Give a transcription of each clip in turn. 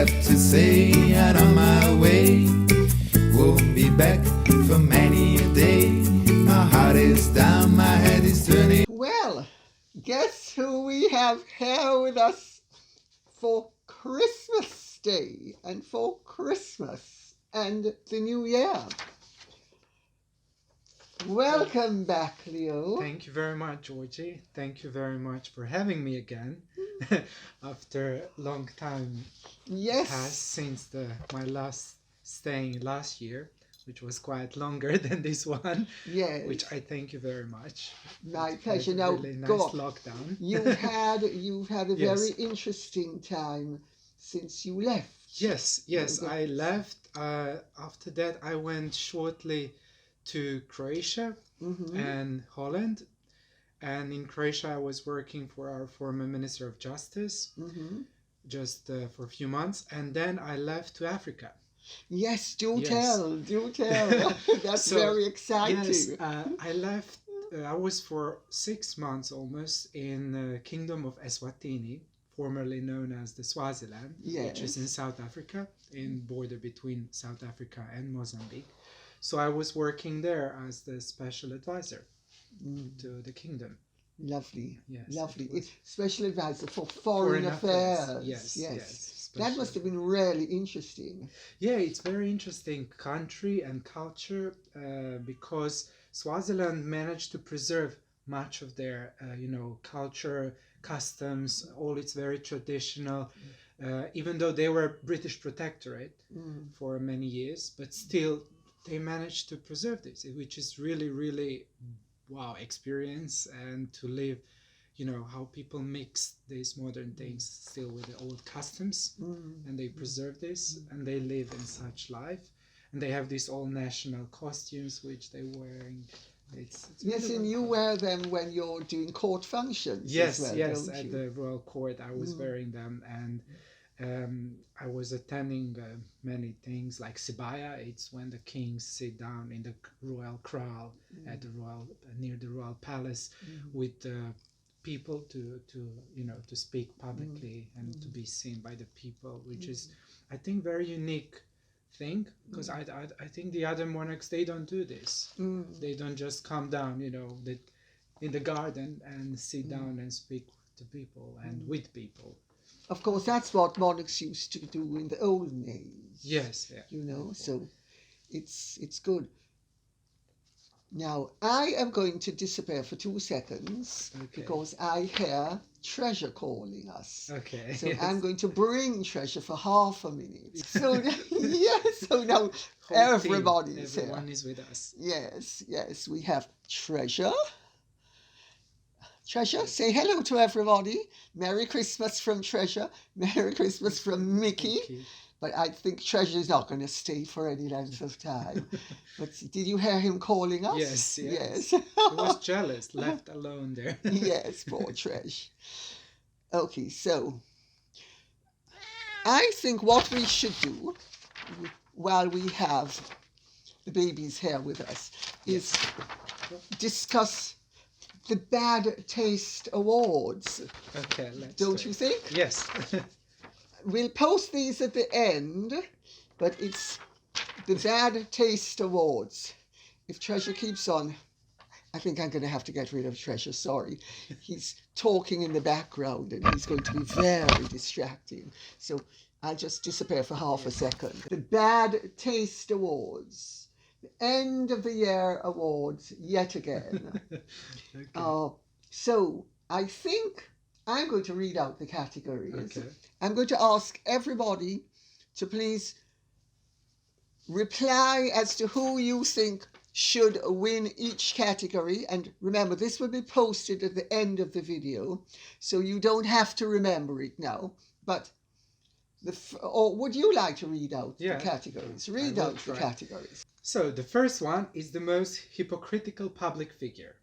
left to say, and on my way. Won't be back for many a day. My heart is down, my head is turning. Well, guess who we have here with us for Christmas Day and for Christmas and the New Year? Welcome back, Leo. Thank you very much, Georgie. Thank you very much for having me again. After a long time Yes. passed since my last staying last year, which was quite longer than this one. Yes. Which I thank you very much. My It pleasure. was a Now, really nice go on. lockdown. You've had a Yes. very interesting time since you left. Yes, I left. After that, I went shortly to Croatia and Holland. And in Croatia, I was working for our former Minister of Justice just for a few months. And then I left to Africa. Yes, do Yes. tell. That's So, very exciting. Yes, I left. I was for 6 months almost in the Kingdom of Eswatini, formerly known as the Swaziland, which is in South Africa, in border between South Africa and Mozambique. So I was working there as the special advisor to the kingdom. Lovely. Yes, Lovely. it was- Special advisor for foreign affairs. Yes. That must have been really interesting. Yeah, it's very interesting country and culture because Swaziland managed to preserve much of their, culture, customs, all it's very traditional, even though they were British protectorate for many years, but still they managed to preserve this, which is really, really wow experience, and to live, how people mix these modern things still with the old customs, and they preserve this, and they live in such life, and they have these all national costumes which they're wearing. It's Yes, really and you fun. wear them when you're doing court functions. Yes, as well, yes, don't at you? the royal court I was wearing them, and I was attending many things like Sibaya. It's when the kings sit down in the royal kraal at the royal near the royal palace with the people to speak publicly and to be seen by the people, which is I think very unique thing, because I think the other monarchs, they don't do this. They don't just come down in the garden and sit down and speak to people and with people. Of course, that's what monarchs used to do in the olden days. Yes, yeah. So it's good. Now, I am going to disappear for 2 seconds because I hear Treasure calling us. Okay. So I'm going to bring Treasure for half a minute. So, so now everybody's here. Everyone is with us. Yes, we have Treasure. Treasure, say hello to everybody. Merry Christmas from Treasure. Merry Christmas from Mickey. But I think Treasure is not going to stay for any length of time. But did you hear him calling us? Yes. He was jealous, left alone there. Yes, poor Treasure. Okay, so I think what we should do while we have the babies here with us is discuss the Bad Taste Awards. Okay, let's Don't you think? Yes. We'll post these at the end, but it's the Bad Taste Awards. If Treasure keeps on, I think I'm going to have to get rid of Treasure, sorry. He's talking in the background and he's going to be very distracting. So I'll just disappear for half a second. The Bad Taste Awards. The end of the year awards yet again. So I think I'm going to read out the categories. Okay. I'm going to ask everybody to please reply as to who you think should win each category. And remember, this will be posted at the end of the video, so you don't have to remember it now. But or would you like to read out the categories? Read out the categories. So the first one is the most hypocritical public figure.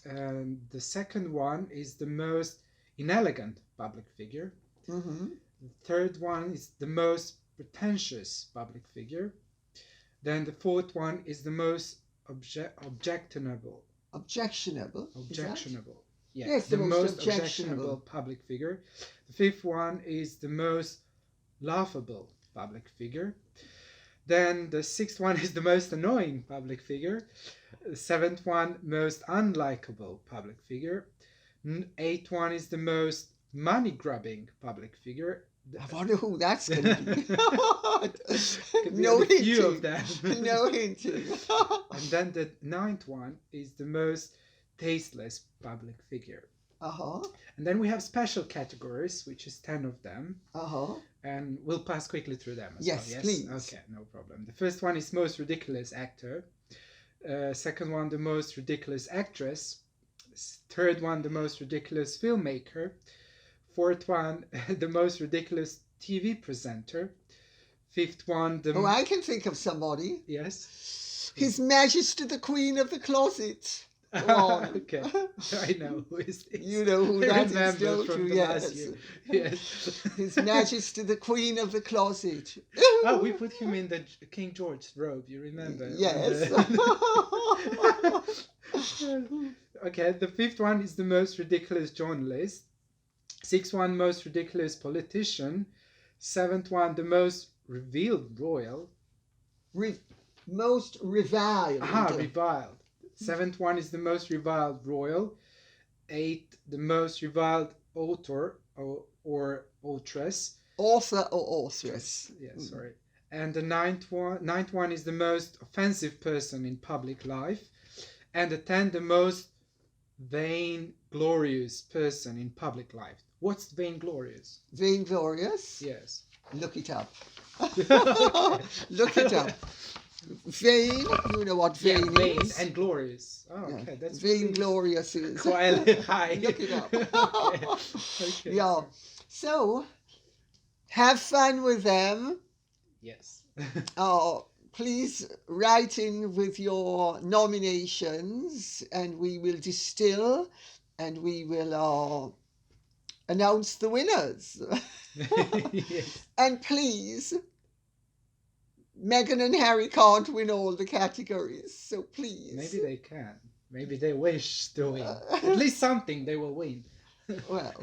The second one is the most inelegant public figure. The third one is the most pretentious public figure. Then the fourth one is the most objectionable. Objectionable? Yes, the the most most objectionable public figure. The fifth one is the most laughable public figure. Then the sixth one is the most annoying public figure. The seventh one, most unlikable public figure. Eighth one is the most money-grubbing public figure. I wonder who that's going to be. Could be No a few of hinting. them. No hinting. And then the ninth one is the most tasteless public figure. Uh-huh. And then we have special categories, which is 10 of them. Uh-huh. And we'll pass quickly through them as Yes, well. Yes, please. Okay, no problem. The first one is most ridiculous actor. Second one, the most ridiculous actress. Third one, the most ridiculous filmmaker. Fourth one, the most ridiculous TV presenter. Fifth one, the... Oh, I can think of somebody. Yes? His Majesty the Queen of the Closet. Go on. Okay, I know who is this. You know who I that is, remember don't from you? the last Yes. year. Yes. His Majesty the Queen of the Closet. Oh, we put him in the King George robe, you remember? Yes. Okay, the fifth one is the most ridiculous journalist. Sixth one, most ridiculous politician. Seventh one, the most revealed royal. Most reviled. Reviled. Seventh one is the most reviled royal. Eighth, the most reviled author or authoress. Author or authoress. Yeah, sorry. And the ninth one is the most offensive person in public life. And the 10th, the most vainglorious person in public life. What's vainglorious? Vainglorious? Yes. Look it up. Look it up. Vain, you know what vain vain is. and glorious. Oh, Yeah. okay. That's Vainglorious is. quite high. Look it up. Okay. Okay. Yeah. So, have fun with them. Yes. Please write in with your nominations and we will distill and we will announce the winners. Yes. And please, Meghan and Harry can't win all the categories, so please. Maybe they can. Maybe they wish to win. At least something they will win. Well,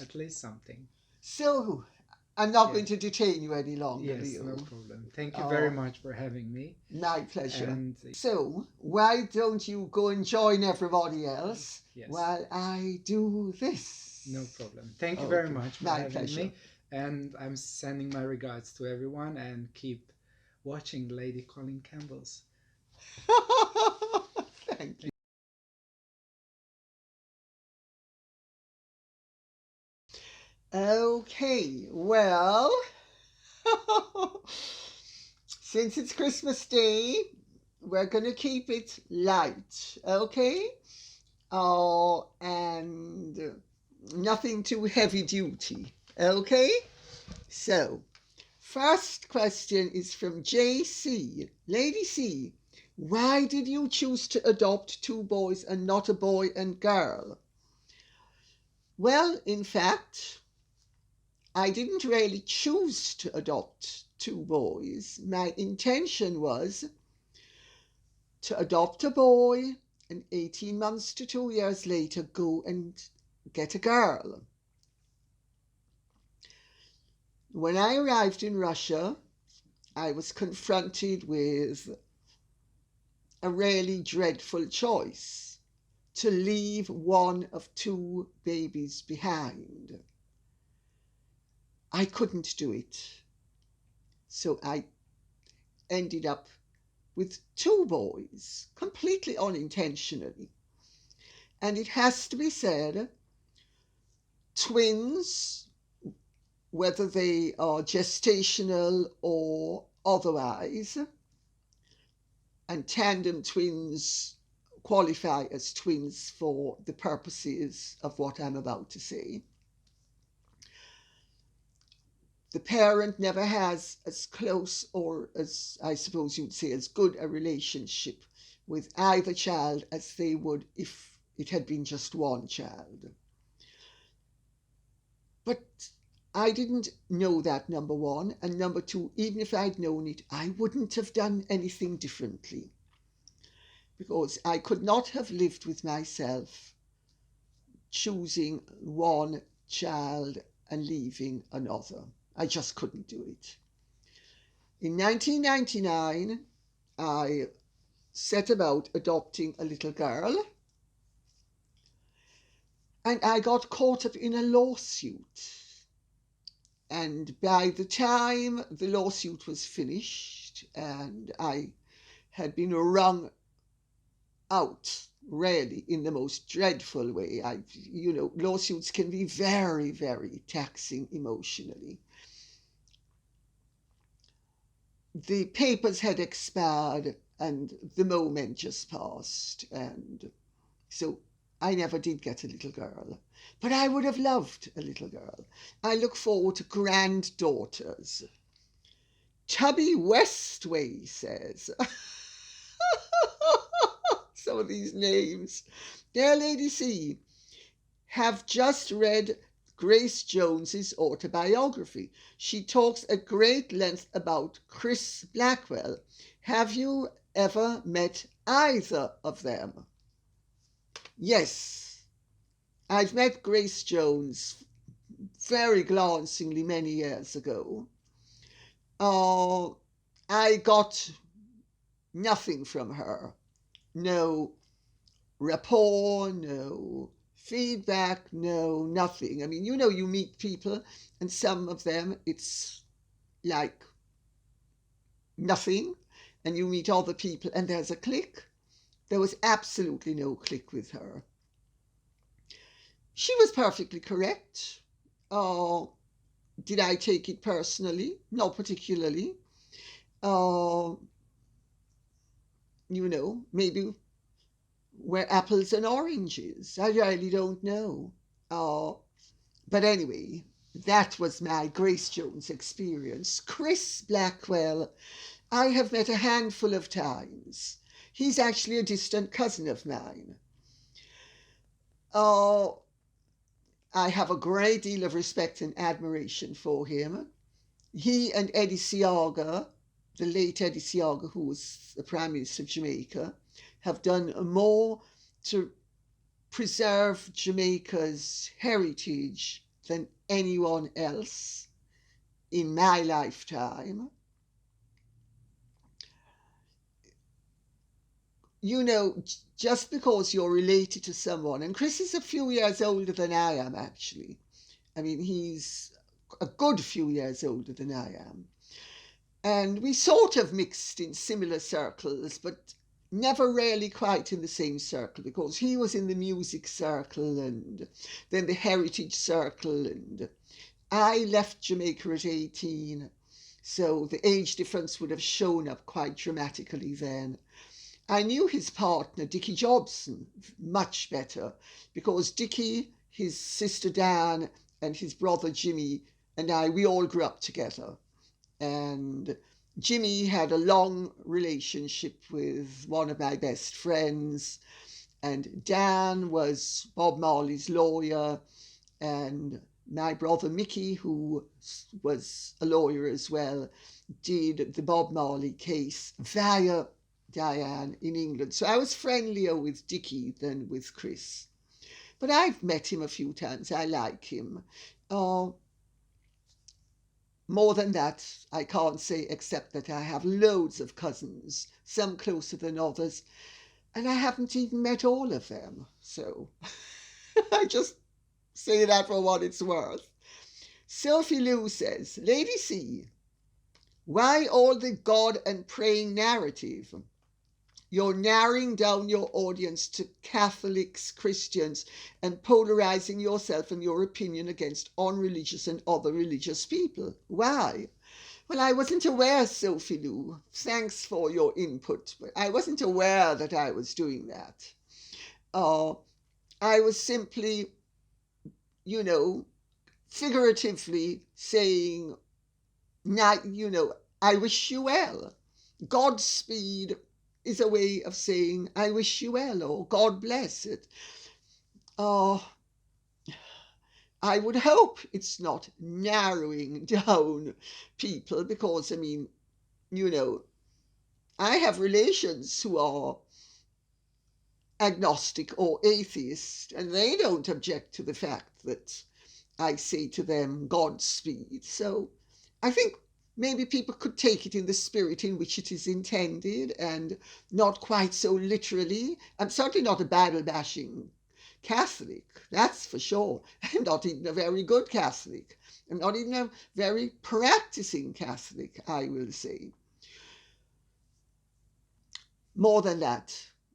At least something. So, I'm not Yeah. going to detain you any longer, Yes, Leo. no problem. Thank you very much for having me. My pleasure. And So, why don't you go and join everybody else yes, while I do this? no problem. Thank you very Okay. much for My having pleasure. me. And I'm sending my regards to everyone and keep watching Lady Colin Campbell's. Thank you. Okay, well, since it's Christmas Day, we're going to keep it light, okay? And nothing too heavy duty, okay? So, first question is from JC. Lady C, why did you choose to adopt two boys and not a boy and girl? Well, in fact, I didn't really choose to adopt two boys. My intention was to adopt a boy and 18 months to 2 years later go and get a girl. When I arrived in Russia, I was confronted with a really dreadful choice: to leave one of two babies behind. I couldn't do it. So I ended up with two boys, completely unintentionally. And it has to be said, twins, whether they are gestational or otherwise, and tandem twins qualify as twins for the purposes of what I'm about to say. The parent never has as close, or as I suppose you'd say, as good a relationship with either child as they would if it had been just one child. But I didn't know that, number one. And number two, even if I'd known it, I wouldn't have done anything differently. Because I could not have lived with myself choosing one child and leaving another. I just couldn't do it. In 1999, I set about adopting a little girl, and I got caught up in a lawsuit. And by the time the lawsuit was finished and I had been wrung out, really, in the most dreadful way. Lawsuits can be very, very taxing emotionally. The papers had expired and the moment just passed. And so I never did get a little girl. But I would have loved a little girl. I look forward to granddaughters. Tubby Westway says... Some of these names. Dear Lady C, have just read Grace Jones's autobiography. She talks at great length about Chris Blackwell. Have you ever met either of them? Yes, I've met Grace Jones very glancingly many years ago. I got nothing from her. No rapport, no feedback, no nothing. I mean, you meet people and some of them it's like nothing, and you meet other people and there's a click. There was absolutely no click with her. She was perfectly correct. Did I take it personally? Not particularly. Maybe we're apples and oranges. I really don't know. But anyway, that was my Grace Jones experience. Chris Blackwell, I have met a handful of times. He's actually a distant cousin of mine. I have a great deal of respect and admiration for him. He and Eddie Seaga, the late Eddie Seaga, who was the Prime Minister of Jamaica, have done more to preserve Jamaica's heritage than anyone else in my lifetime. Just because you're related to someone, and Chris is a few years older than I am, actually. I mean, he's a good few years older than I am. And we sort of mixed in similar circles, but never really quite in the same circle, because he was in the music circle and then the heritage circle, and I left Jamaica at 18, so the age difference would have shown up quite dramatically then. I knew his partner, Dickie Jobson, much better, because Dickie, his sister Dan, and his brother Jimmy and I, we all grew up together. And Jimmy had a long relationship with one of my best friends, and Dan was Bob Marley's lawyer, and my brother Mickey, who was a lawyer as well, did the Bob Marley case via Diane in England. So I was friendlier with Dickie than with Chris. But I've met him a few times. I like him. More than that, I can't say, except that I have loads of cousins, some closer than others, and I haven't even met all of them. So I just say that for what it's worth. Sophie Lou says, Lady C, why all the God and praying narrative? You're narrowing down your audience to Catholics, Christians, and polarizing yourself and your opinion against unreligious and other religious people. Why? Well, I wasn't aware, Sophie Lou. Thanks for your input, but I wasn't aware that I was doing that. I was simply, figuratively saying, I wish you well. Godspeed is a way of saying, I wish you well, or God bless it. I would hope it's not narrowing down people, because, I have relations who are agnostic or atheist, and they don't object to the fact that I say to them, Godspeed. So I think maybe people could take it in the spirit in which it is intended and not quite so literally. I'm certainly not a Bible bashing Catholic, that's for sure. I'm not even a very good Catholic. I'm not even a very practicing Catholic, I will say. More than that,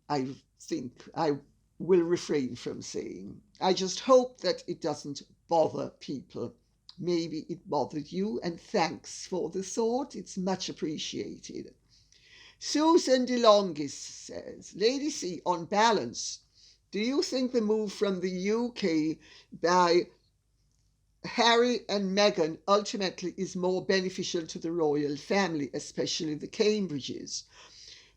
I think I will refrain from saying. I just hope that it doesn't bother people. Maybe it bothered you, and thanks for the thought. It's much appreciated. Susan DeLongis says, Lady C, on balance, do you think the move from the UK by Harry and Meghan ultimately is more beneficial to the royal family, especially the Cambridges?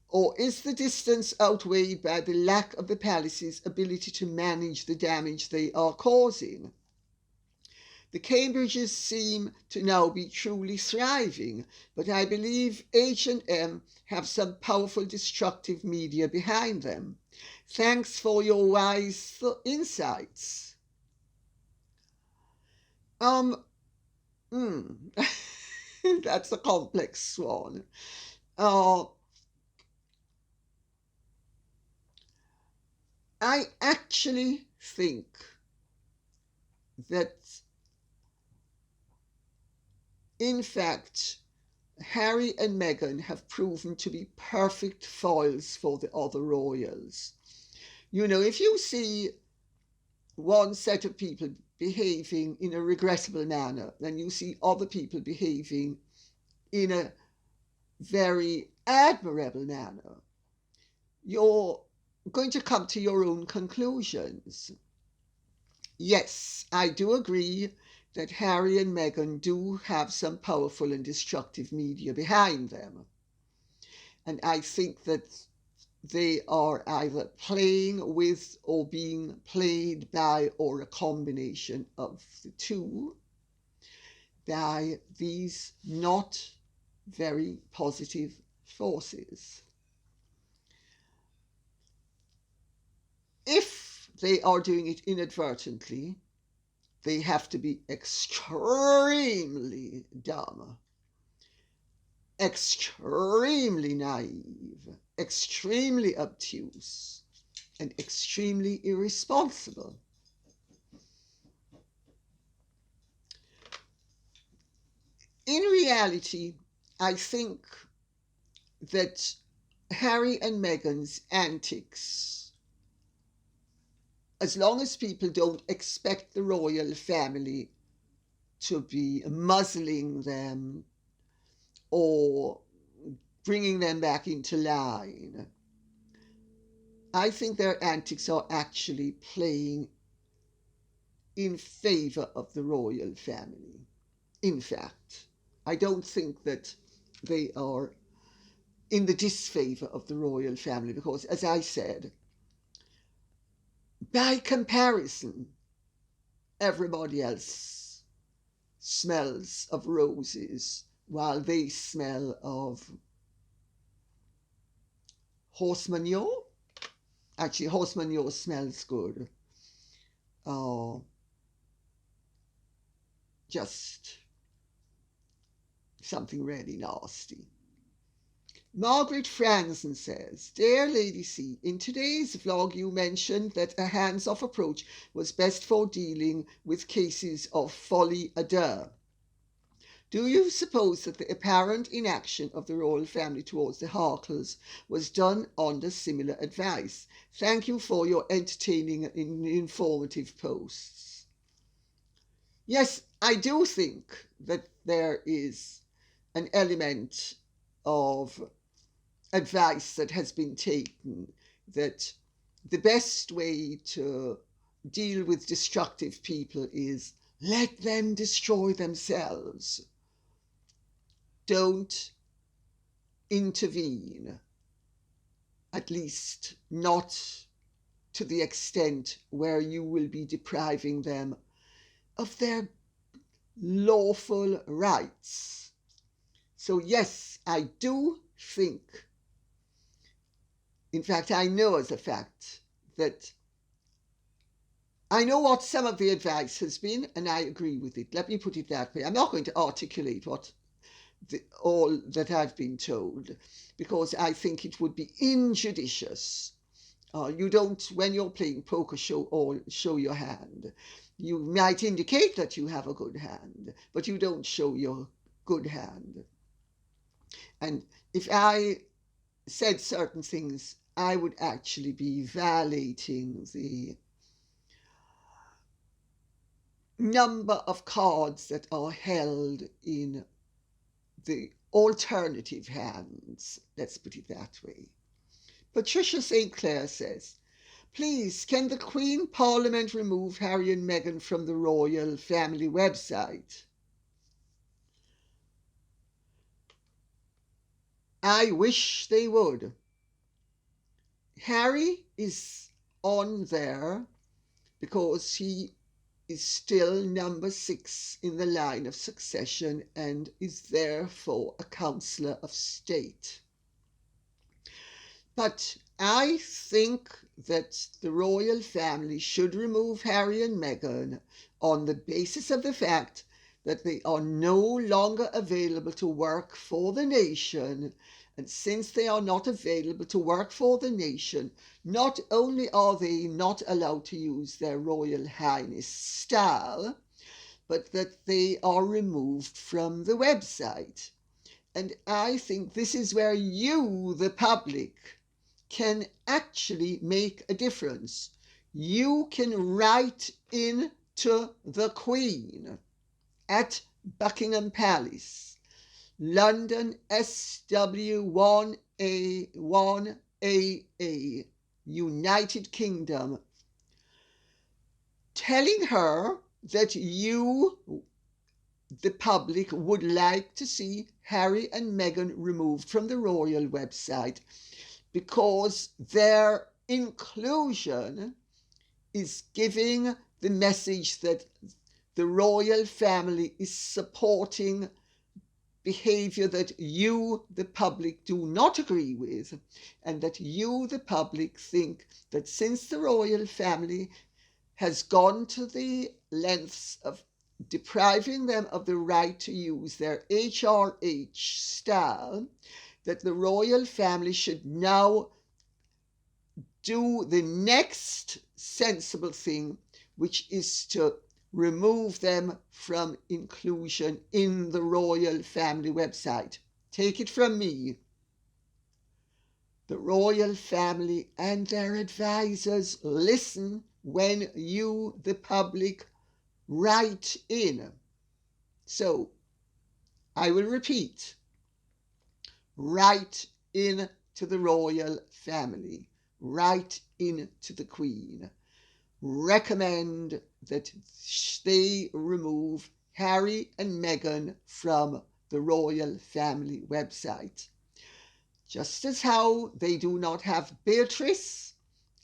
Or is the distance outweighed by the lack of the palace's ability to manage the damage they are causing? The Cambridges seem to now be truly thriving, but I believe H&M have some powerful destructive media behind them. Thanks for your wise insights. That's a complex one. I actually think that, in fact, Harry and Meghan have proven to be perfect foils for the other royals. You know, if you see one set of people behaving in a regrettable manner, then you see other people behaving in a very admirable manner, you're going to come to your own conclusions. Yes, I do agree that Harry and Meghan do have some powerful and destructive media behind them. And I think that they are either playing with or being played by, or a combination of the two, by these not very positive forces. If they are doing it inadvertently, they have to be extremely dumb, extremely naive, extremely obtuse, and extremely irresponsible. In reality, I think that Harry and Meghan's antics, as long as people don't expect the royal family to be muzzling them or bringing them back into line, I think their antics are actually playing in favor of the royal family. In fact, I don't think that they are in the disfavor of the royal family, because, as I said, by comparison, everybody else smells of roses while they smell of horse manure. Actually, horse manure smells good. Just something really nasty. Margaret Franzen says, Dear Lady C, in today's vlog you mentioned that a hands-off approach was best for dealing with cases of folie à deux. Do you suppose that the apparent inaction of the royal family towards the Harkles was done under similar advice? Thank you for your entertaining and informative posts. Yes, I do think that there is an element of advice that has been taken, that the best way to deal with destructive people is let them destroy themselves. Don't intervene, at least not to the extent where you will be depriving them of their lawful rights. So yes, I do think, in fact, I know as a fact, that I know what some of the advice has been, and I agree with it. Let me put it that way. I'm not going to articulate all that I've been told, because I think it would be injudicious. You don't, when you're playing poker, show your hand. You might indicate that you have a good hand, but you don't show your good hand. And if I said certain things, I would actually be violating the number of cards that are held in the alternative hands. Let's put it that way. Patricia St. Clair says, please, can the Queen Parliament remove Harry and Meghan from the royal family website? I wish they would. Harry is on there because he is still number 6 in the line of succession and is therefore a councillor of state. But I think that the royal family should remove Harry and Meghan on the basis of the fact that they are no longer available to work for the nation. And since they are not available to work for the nation, not only are they not allowed to use their Royal Highness style, but that they are removed from the website. And I think this is where you, the public, can actually make a difference. You can write in to the Queen at Buckingham Palace, London SW1A1AA, United Kingdom, telling her that you, the public, would like to see Harry and Meghan removed from the royal website because their inclusion is giving the message that the royal family is supporting behavior that you, the public, do not agree with, and that you, the public, think that since the royal family has gone to the lengths of depriving them of the right to use their HRH style, that the royal family should now do the next sensible thing, which is to remove them from inclusion in the royal family website. Take it from me. The royal family and their advisors listen when you, the public, write in. So, I will repeat. Write in to the royal family. Write in to the Queen. Recommend that they remove Harry and Meghan from the royal family website. Just as how they do not have Beatrice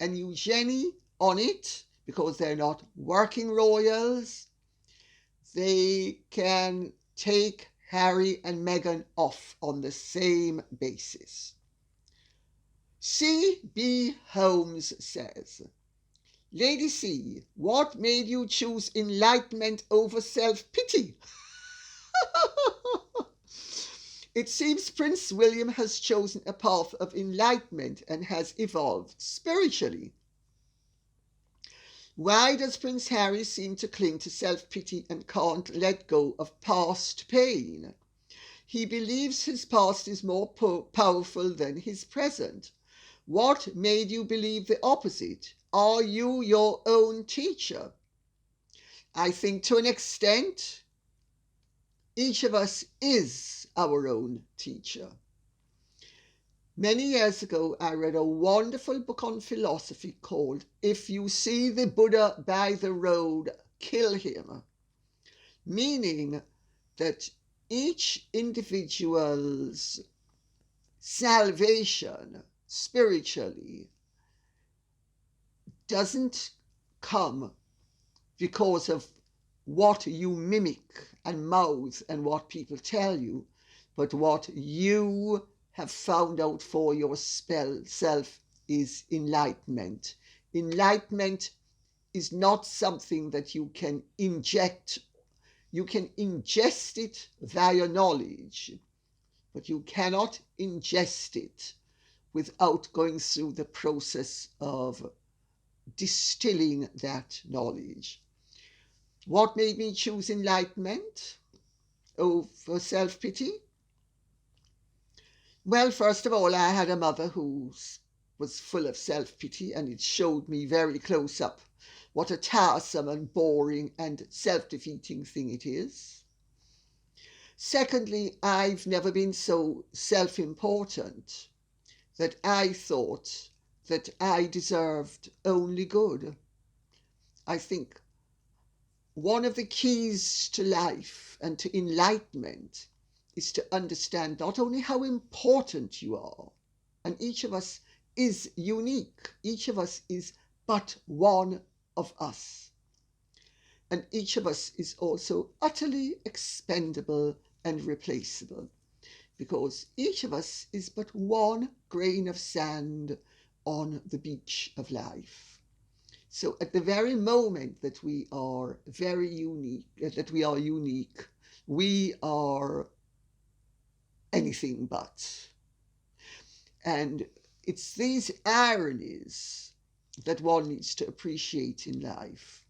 and Eugenie on it because they're not working royals, they can take Harry and Meghan off on the same basis. C.B. Holmes says, Lady C, what made you choose enlightenment over self-pity? It seems Prince William has chosen a path of enlightenment and has evolved spiritually. Why does Prince Harry seem to cling to self-pity and can't let go of past pain? He believes his past is more powerful than his present. What made you believe the opposite? Are you your own teacher? I think to an extent, each of us is our own teacher. Many years ago, I read a wonderful book on philosophy called If You See the Buddha by the Road, Kill Him, meaning that each individual's salvation spiritually doesn't come because of what you mimic and mouth and what people tell you, but what you have found out for yourself is enlightenment. Enlightenment is not something that you can inject. You can ingest it via knowledge, but you cannot ingest it without going through the process of distilling that knowledge. What made me choose enlightenment over self-pity? Well, first of all, I had a mother who was full of self-pity, and it showed me very close up what a tiresome and boring and self-defeating thing it is. Secondly, I've never been so self-important that I thought that I deserved only good. I think one of the keys to life and to enlightenment is to understand not only how important you are, and each of us is unique, each of us is but one of us, and each of us is also utterly expendable and replaceable, because each of us is but one grain of sand on the beach of life. So at the very moment that we are very unique, we are anything but. And it's these ironies that one needs to appreciate in life.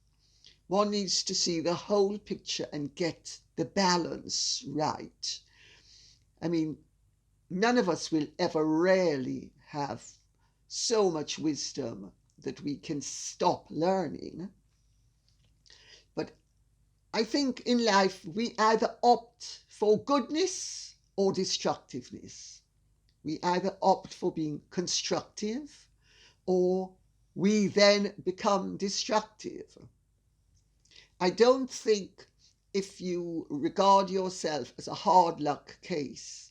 One needs to see the whole picture and get the balance right. I mean, none of us will ever really have so much wisdom that we can stop learning. But I think in life we either opt for goodness or destructiveness. We either opt for being constructive or we then become destructive. I don't think if you regard yourself as a hard luck case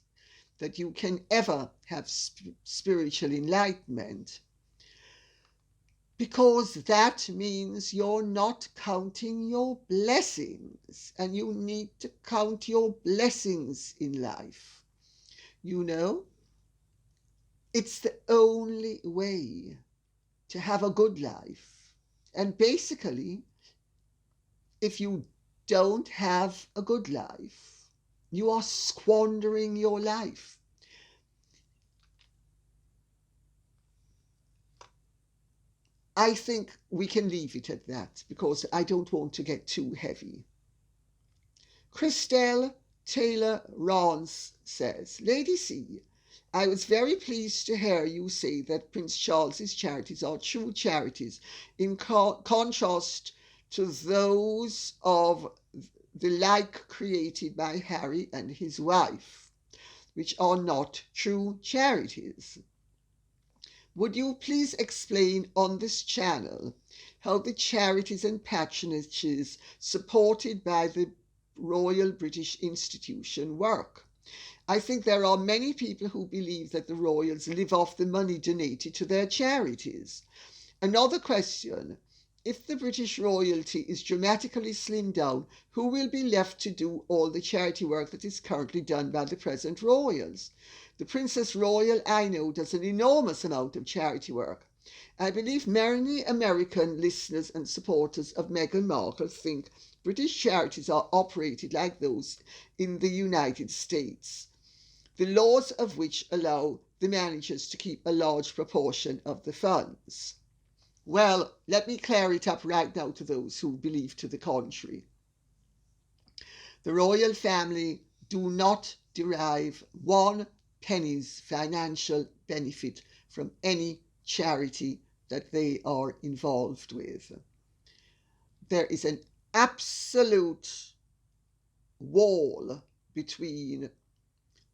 that you can ever have spiritual enlightenment, because that means you're not counting your blessings, and you need to count your blessings in life. You know, it's the only way to have a good life. And basically, if you don't have a good life, you are squandering your life. I think we can leave it at that because I don't want to get too heavy. Christelle Taylor-Rance says, Lady C, I was very pleased to hear you say that Prince Charles's charities are true charities in contrast to those of the like created by Harry and his wife, which are not true charities. Would you please explain on this channel how the charities and patronages supported by the Royal British Institution work? I think there are many people who believe that the royals live off the money donated to their charities. Another question, if the British royalty is dramatically slimmed down, who will be left to do all the charity work that is currently done by the present royals? The Princess Royal, I know, does an enormous amount of charity work. I believe many American listeners and supporters of Meghan Markle think British charities are operated like those in the United States, the laws of which allow the managers to keep a large proportion of the funds. Well, let me clear it up right now to those who believe to the contrary. The royal family do not derive 1 penny's financial benefit from any charity that they are involved with. There is an absolute wall between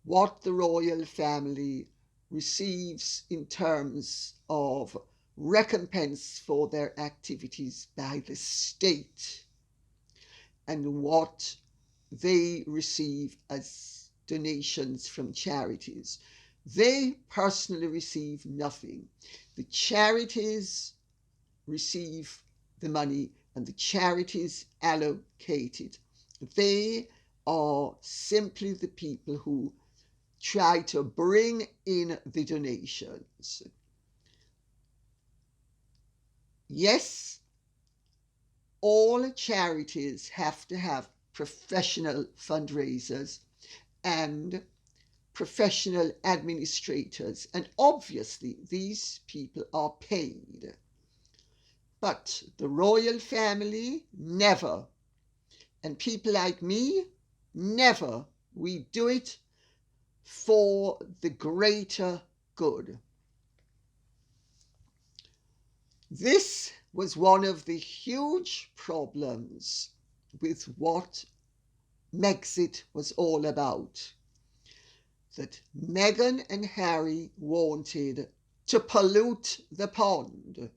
what the royal family receives in terms of recompense for their activities by the state and what they receive as donations from charities. They personally receive nothing. The charities receive the money and the charities allocate it. They are simply the people who try to bring in the donations. Yes, all charities have to have professional fundraisers and professional administrators, and obviously these people are paid. But the royal family, never. And people like me, never. We do it for the greater good. This was one of the huge problems with what Megxit was all about. That Meghan and Harry wanted to pollute the pond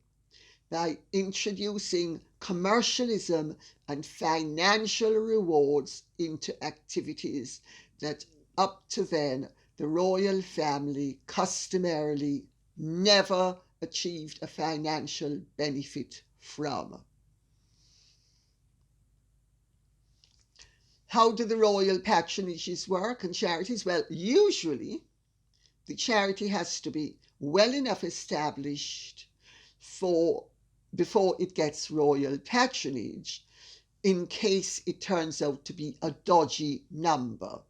by introducing commercialism and financial rewards into activities that up to then the royal family customarily never achieved a financial benefit from. How do the royal patronages work and charities? Well, usually the charity has to be well enough established before it gets royal patronage, in case it turns out to be a dodgy number.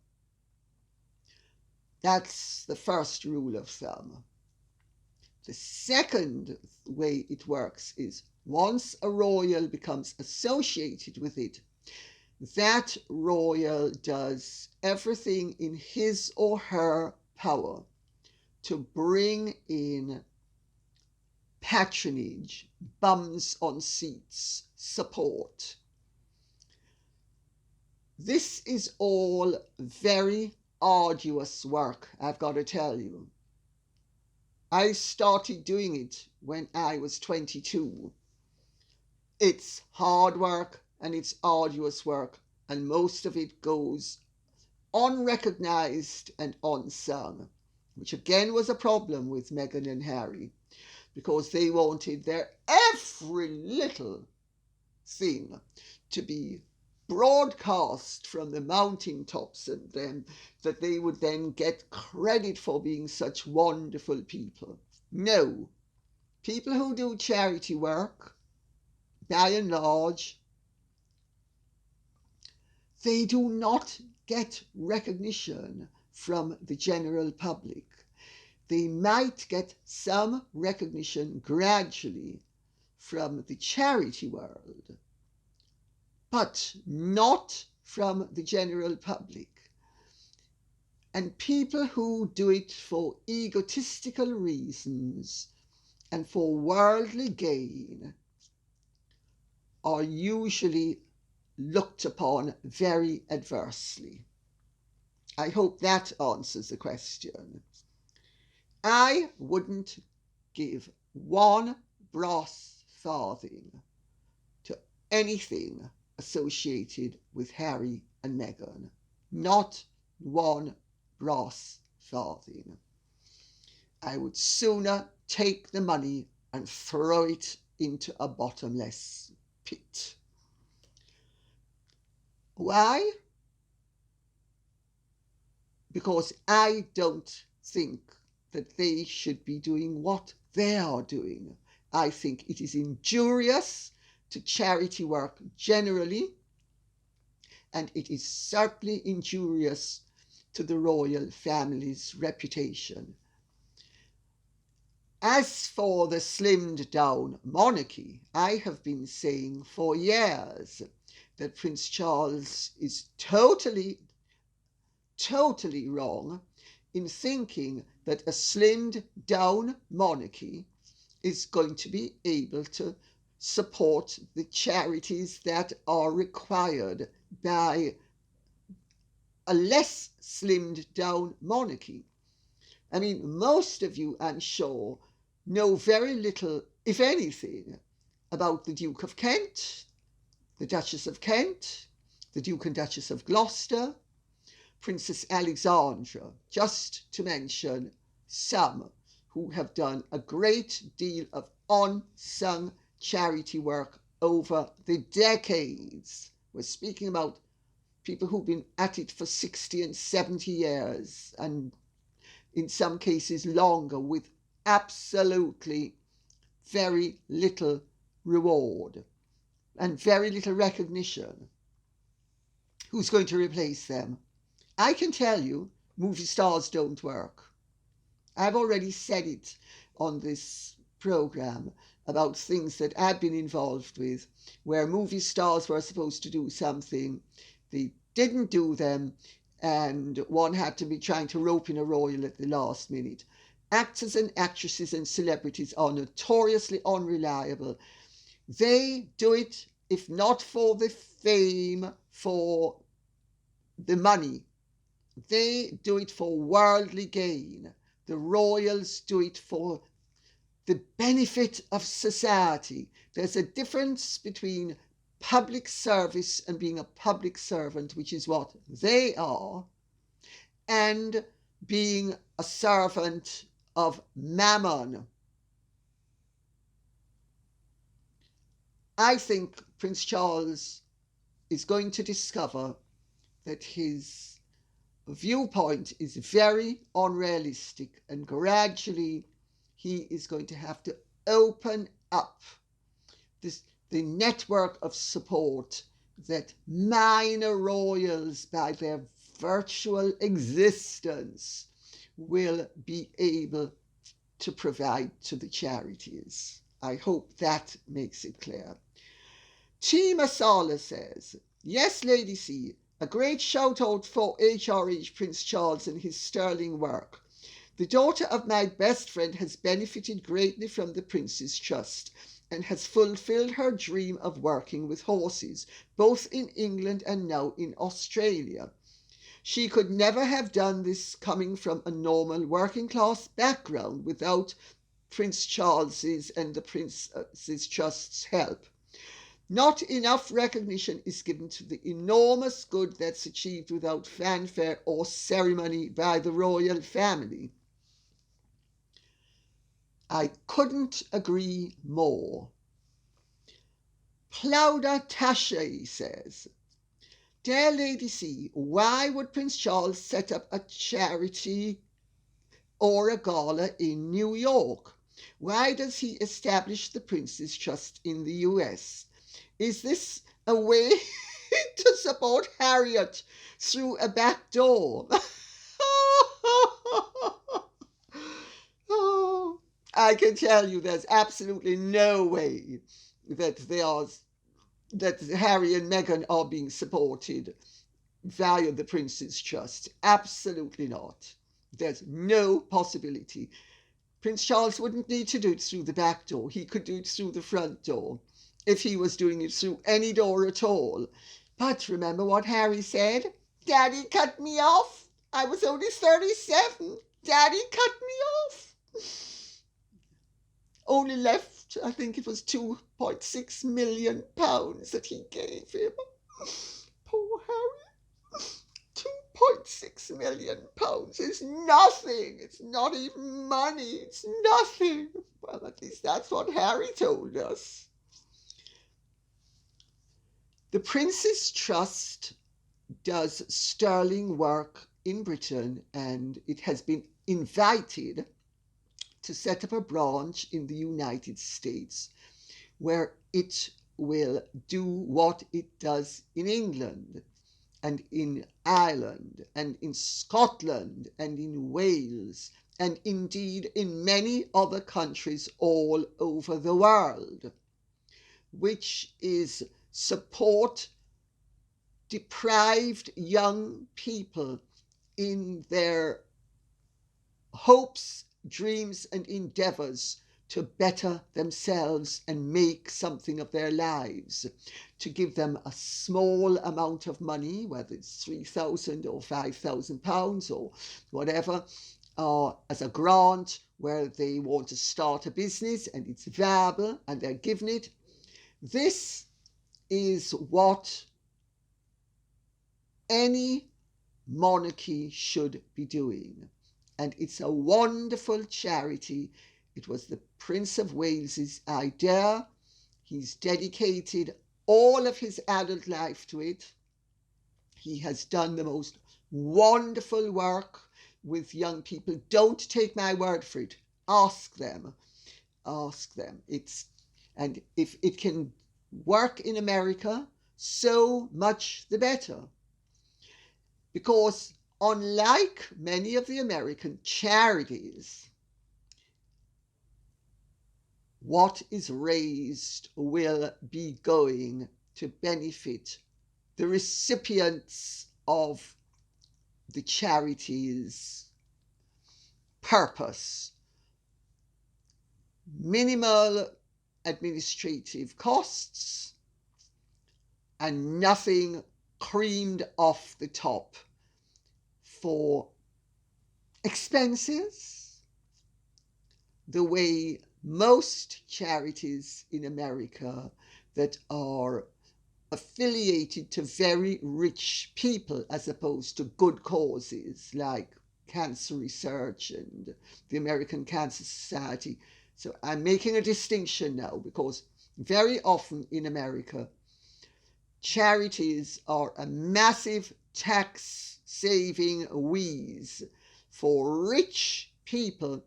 That's the first rule of thumb. The second way it works is once a royal becomes associated with it, that royal does everything in his or her power to bring in patronage, bums on seats, support. This is all very arduous work, I've got to tell you. I started doing it when I was 22. It's hard work and it's arduous work, and most of it goes unrecognized and unsung, which again was a problem with Meghan and Harry, because they wanted their every little thing to be broadcast from the mountaintops, and then that they would then get credit for being such wonderful people. No, people who do charity work, by and large, they do not get recognition from the general public. They might get some recognition gradually from the charity world, but not from the general public. And people who do it for egotistical reasons and for worldly gain are usually looked upon very adversely. I hope that answers the question. I wouldn't give one brass farthing to anything associated with Harry and Meghan. Not one brass farthing. I would sooner take the money and throw it into a bottomless pit. Why? Because I don't think that they should be doing what they are doing. I think it is injurious to charity work generally, and it is certainly injurious to the royal family's reputation. As for the slimmed down monarchy, I have been saying for years that Prince Charles is totally wrong in thinking that a slimmed down monarchy is going to be able to support the charities that are required by a less slimmed down monarchy. I mean, most of you, I'm sure, know very little, if anything, about the Duke of Kent, the Duchess of Kent, the Duke and Duchess of Gloucester, Princess Alexandra, just to mention some who have done a great deal of unsung charity work over the decades. We're speaking about people who've been at it for 60 and 70 years, and in some cases longer, with absolutely very little reward. and very little recognition. Who's going to replace them? I can tell you, movie stars don't work. I've already said it on this program about things that I've been involved with, where movie stars were supposed to do something, they didn't do them, and one had to be trying to rope in a royal at the last minute. Actors and actresses and celebrities are notoriously unreliable. They do it, if not for the fame, for the money. They do it for worldly gain. The royals do it for the benefit of society. There's a difference between public service and being a public servant, which is what they are, and being a servant of mammon. I think Prince Charles is going to discover that his viewpoint is very unrealistic, and gradually he is going to have to open up the network of support that minor royals, by their virtual existence, will be able to provide to the charities. I hope that makes it clear. T. Masala says, yes, Lady C, a great shout out for HRH Prince Charles and his sterling work. The daughter of my best friend has benefited greatly from the Prince's Trust and has fulfilled her dream of working with horses, both in England and now in Australia. She could never have done this coming from a normal working class background without Prince Charles's and the Prince's Trust's help. Not enough recognition is given to the enormous good that's achieved without fanfare or ceremony by the royal family. I couldn't agree more. Plauda Tashe says, dear Lady C, why would Prince Charles set up a charity or a gala in New York? Why does he establish the Prince's Trust in the US? Is this a way to support Harriet through a back door? I can tell you there's absolutely no way that Harry and Meghan are being supported via the Prince's Trust. Absolutely not. There's no possibility. Prince Charles wouldn't need to do it through the back door. He could do it through the front door if he was doing it through any door at all. But remember what Harry said? Daddy cut me off. I was only 37. Daddy cut me off. Only left, I think it was £2.6 million that he gave him. Poor Harry. £2.6 million is nothing. It's not even money. It's nothing. Well, at least that's what Harry told us. The Prince's Trust does sterling work in Britain, and it has been invited to set up a branch in the United States where it will do what it does in England and in Ireland and in Scotland and in Wales and indeed in many other countries all over the world, which is support deprived young people in their hopes, dreams and endeavours to better themselves and make something of their lives, to give them a small amount of money, whether it's £3,000 or £5,000 or whatever, as a grant where they want to start a business and it's viable and they're given it. This is what any monarchy should be doing. And it's a wonderful charity. It was the Prince of Wales's idea. He's dedicated all of his adult life to it. He has done the most wonderful work with young people. Don't take my word for it. Ask them. And if it can work in America, so much the better. Because unlike many of the American charities, what is raised will be going to benefit the recipients of the charity's purpose. Minimal administrative costs and nothing creamed off the top for expenses, the way most charities in America that are affiliated to very rich people as opposed to good causes like cancer research and the American Cancer Society. So I'm making a distinction now because very often in America, charities are a massive tax-saving wheeze for rich people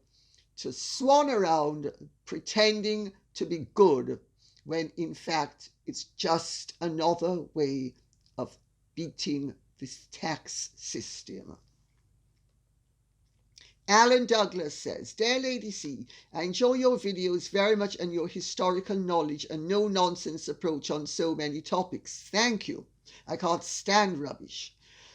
to swan around pretending to be good when in fact it's just another way of beating this tax system. Alan Douglas says, Dear Lady C, I enjoy your videos very much and your historical knowledge and no-nonsense approach on so many topics. Thank you. I can't stand rubbish.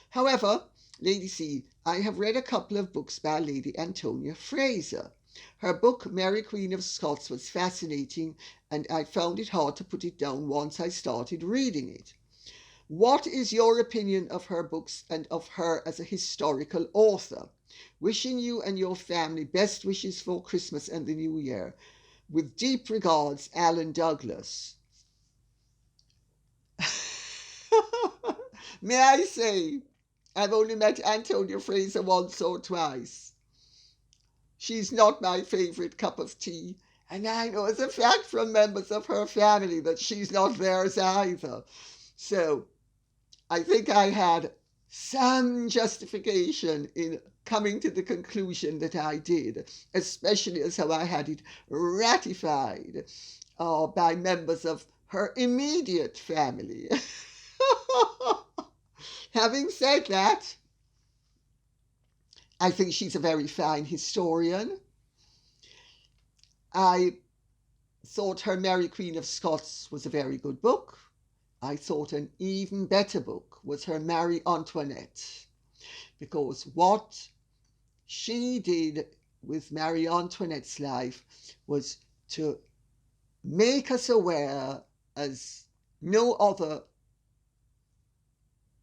However, Lady C, I have read a couple of books by Lady Antonia Fraser. Her book, Mary Queen of Scots, was fascinating and I found it hard to put it down once I started reading it. What is your opinion of her books and of her as a historical author? Wishing you and your family best wishes for Christmas and the New Year. With deep regards, Alan Douglas. May I say, I've only met Antonia Fraser once or twice. She's not my favourite cup of tea, and I know as a fact from members of her family that she's not theirs either. So I think I had some justification in coming to the conclusion that I did, especially as how I had it ratified by members of her immediate family. Having said that, I think she's a very fine historian. I thought her Mary Queen of Scots was a very good book. I thought an even better book was her Marie Antoinette, because what she did with Marie Antoinette's life was to make us aware, as no other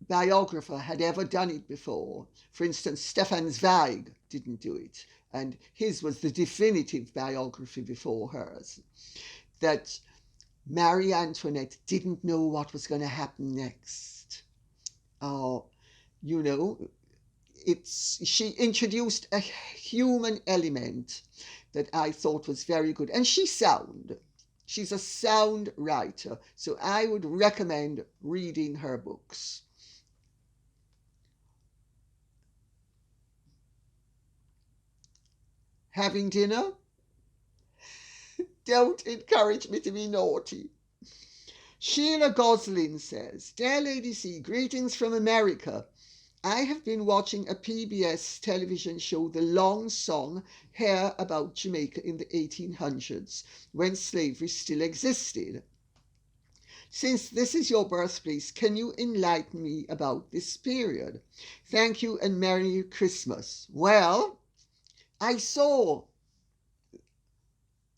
biographer had ever done it before. For instance, Stefan Zweig didn't do it, and his was the definitive biography before hers, that Marie Antoinette didn't know what was going to happen next. She introduced a human element that I thought was very good. And she's sound. She's a sound writer. So I would recommend reading her books. Having dinner? Don't encourage me to be naughty. Sheila Goslin says, Dear Lady C, greetings from America. I have been watching a PBS television show, The Long Song, here about Jamaica in the 1800s, when slavery still existed. Since this is your birthplace, can you enlighten me about this period? Thank you and Merry Christmas. Well, I saw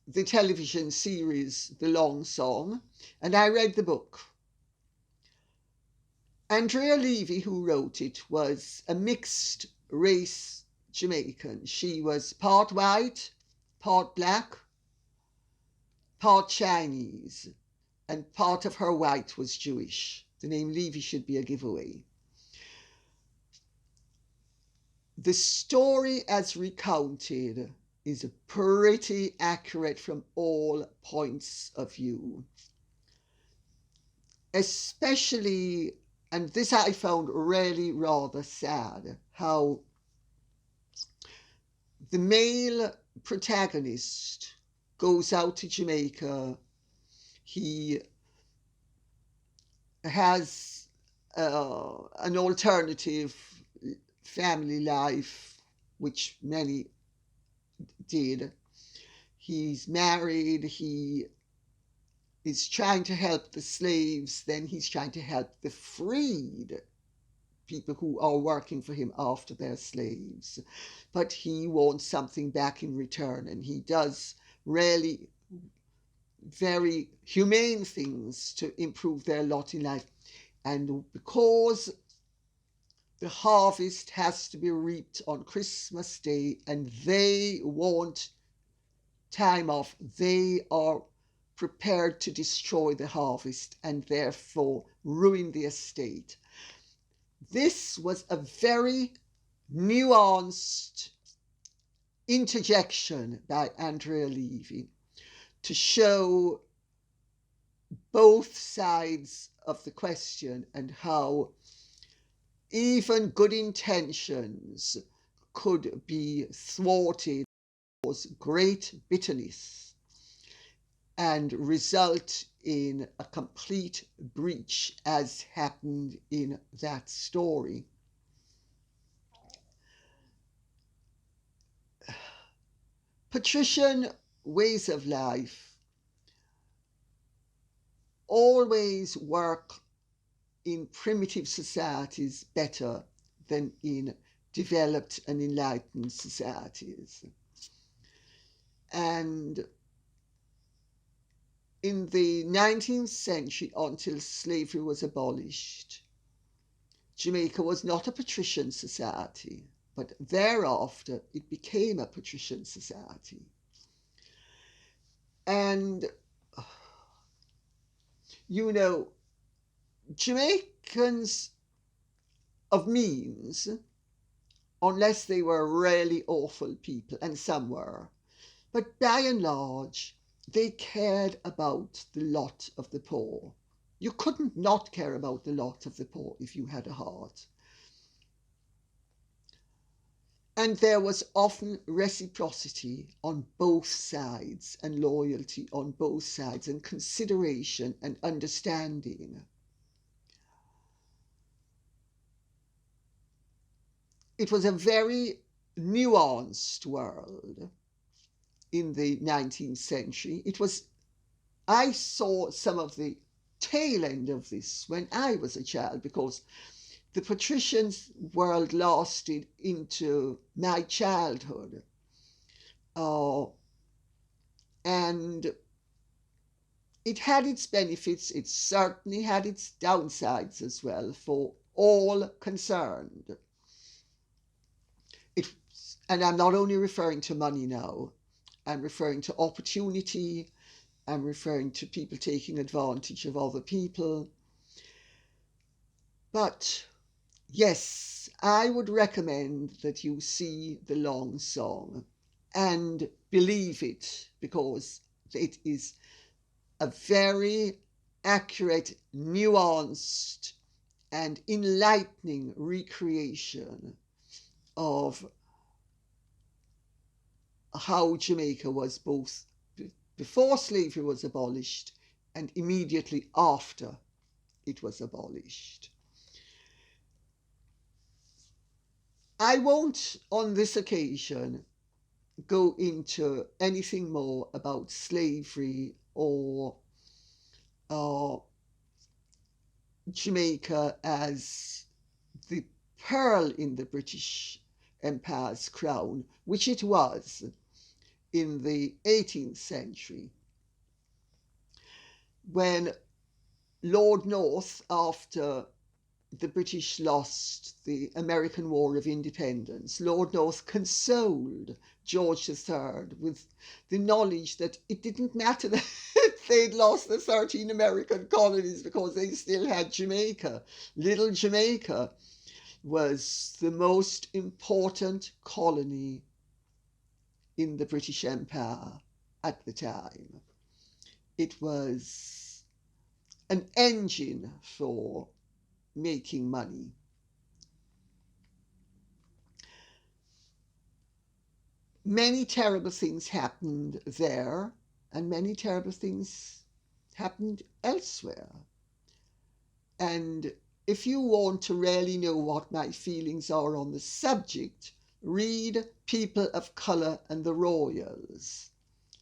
the television series, The Long Song, and I read the book. Andrea Levy, who wrote it, was a mixed race Jamaican. She was part white, part black, part Chinese, and part of her white was Jewish. The name Levy should be a giveaway. The story as recounted is pretty accurate from all points of view. Especially, and this I found really rather sad, how the male protagonist goes out to Jamaica. He has an alternative family life, which many did. He's married, he is trying to help the slaves, then he's trying to help the freed people who are working for him after they're slaves. But he wants something back in return, and he does really very humane things to improve their lot in life. And because the harvest has to be reaped on Christmas Day and they want time off, they are prepared to destroy the harvest and therefore ruin the estate. This was a very nuanced interjection by Andrea Levy to show both sides of the question and how even good intentions could be thwarted, cause great bitterness, and result in a complete breach, as happened in that story. Patrician ways of life always work in primitive societies better than in developed and enlightened societies. And in the 19th century, until slavery was abolished, Jamaica was not a patrician society, but thereafter it became a patrician society. And, you know, Jamaicans of means, unless they were really awful people, and some were, but by and large, they cared about the lot of the poor. You couldn't not care about the lot of the poor if you had a heart. And there was often reciprocity on both sides, and loyalty on both sides, and consideration and understanding. It was a very nuanced world in the 19th century. I saw some of the tail end of this when I was a child, because the patricians' world lasted into my childhood. And it had its benefits, it certainly had its downsides as well for all concerned. And I'm not only referring to money now, I'm referring to opportunity, I'm referring to people taking advantage of other people. But yes, I would recommend that you see The Long Song and believe it, because it is a very accurate, nuanced, and enlightening recreation of how Jamaica was both before slavery was abolished and immediately after it was abolished. I won't, on this occasion, go into anything more about slavery or Jamaica as the pearl in the British Empire's crown, which it was in the 18th century, when Lord North, after the British lost the American War of Independence, Lord North consoled George III with the knowledge that it didn't matter that they'd lost the 13 American colonies, because they still had Jamaica. Little Jamaica was the most important colony in the British Empire at the time. It was an engine for making money. Many terrible things happened there, and many terrible things happened elsewhere. And if you want to really know what my feelings are on the subject, read People of Colour and the Royals,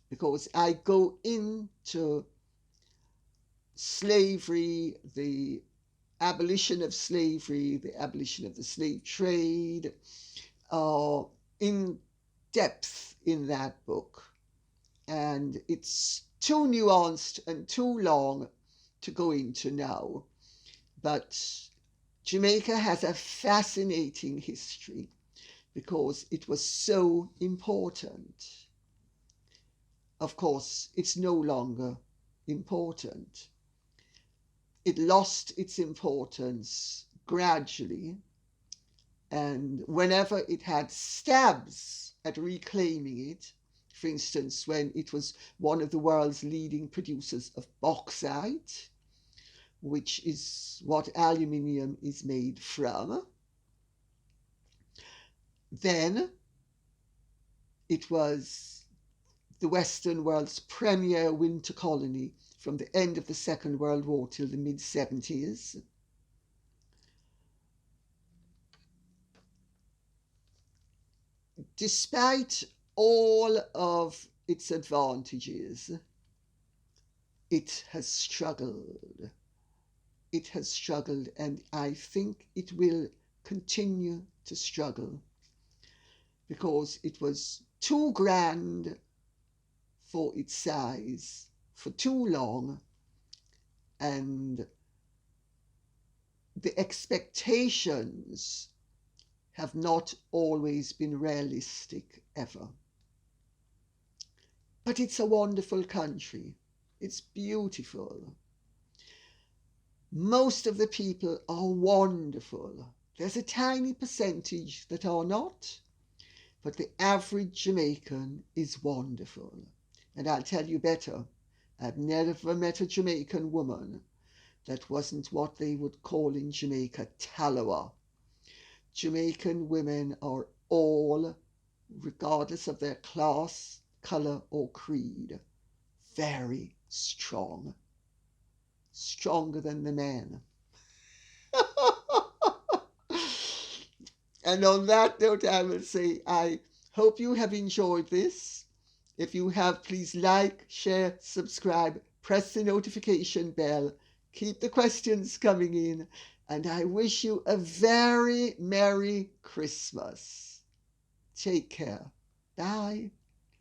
because I go into slavery, the abolition of slavery, the abolition of the slave trade, in depth in that book. And it's too nuanced and too long to go into now. But Jamaica has a fascinating history because it was so important. Of course, it's no longer important. It lost its importance gradually, and whenever it had stabs at reclaiming it, for instance, when it was one of the world's leading producers of bauxite, which is what aluminium is made from, then it was the Western world's premier winter colony from the end of the Second World War till the mid-70s. Despite all of its advantages, it has struggled. It has struggled, and I think it will continue to struggle because it was too grand for its size for too long, and the expectations have not always been realistic ever. But it's a wonderful country. It's beautiful. Most of the people are wonderful. There's a tiny percentage that are not, but the average Jamaican is wonderful. And I'll tell you better, I've never met a Jamaican woman that wasn't what they would call in Jamaica talawa. Jamaican women are all, regardless of their class, colour or creed, very strong. Stronger than the men. And on that note, I will say I hope you have enjoyed this. If you have, please like, share, subscribe, press the notification bell, keep the questions coming in, and I wish you a very Merry Christmas. Take care. Bye.